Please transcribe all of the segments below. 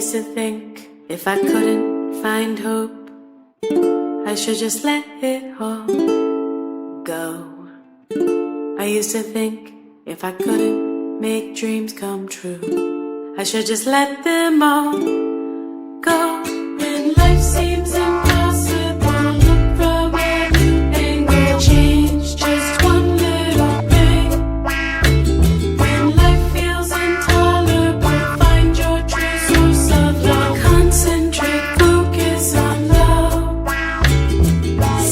used to think if I couldn't find hope, I should just let it all go. I used to think if I couldn't make dreams come true, I should just let them all go. When life seems impossible, look from a new angle, change just one little thing. When life feels intolerable, find your true source of love. Concentrate, focus on love.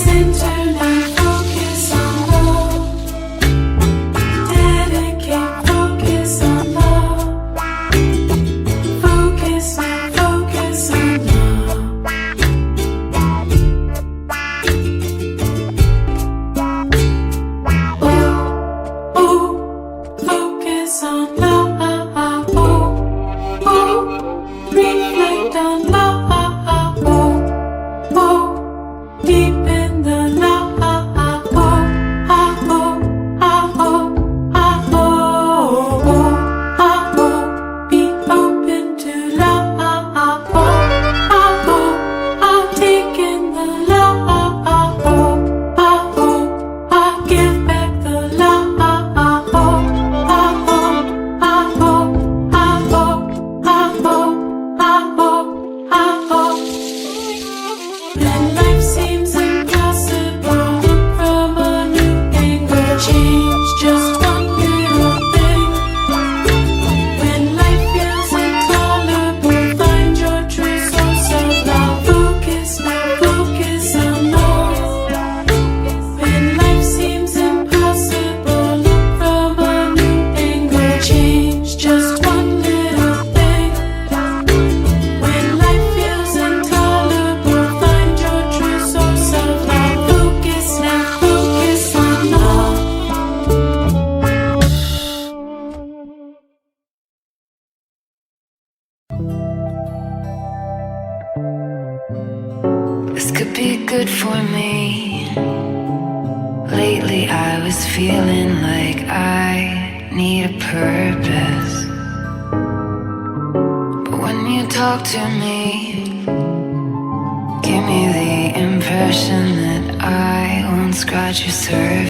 Center line, focus on love. Dedicate, focus on love. Focus on love. Oh, oh, focus on love. Oh, oh, reflect on love. Oh, oh, deep in the love. Oh, oh, oh, oh, oh, oh, oh, be open to love. Oh, oh, oh, take in the love. Oh, oh, oh, give back the love. Oh, oh, oh, oh, when life seems impossible, look from a new angle, change just one little thing. When life feels intolerable, find your true source of love. Focus now, focus on love. When life seems impossible, look from a new angle, change just one little thing. When life feels intolerable, find your true source of love. Focus now, focus on love. This could be good for me. Lately I was feeling like I need a purpose. But when you talk to me, give me the impression that I won't scratch your surface.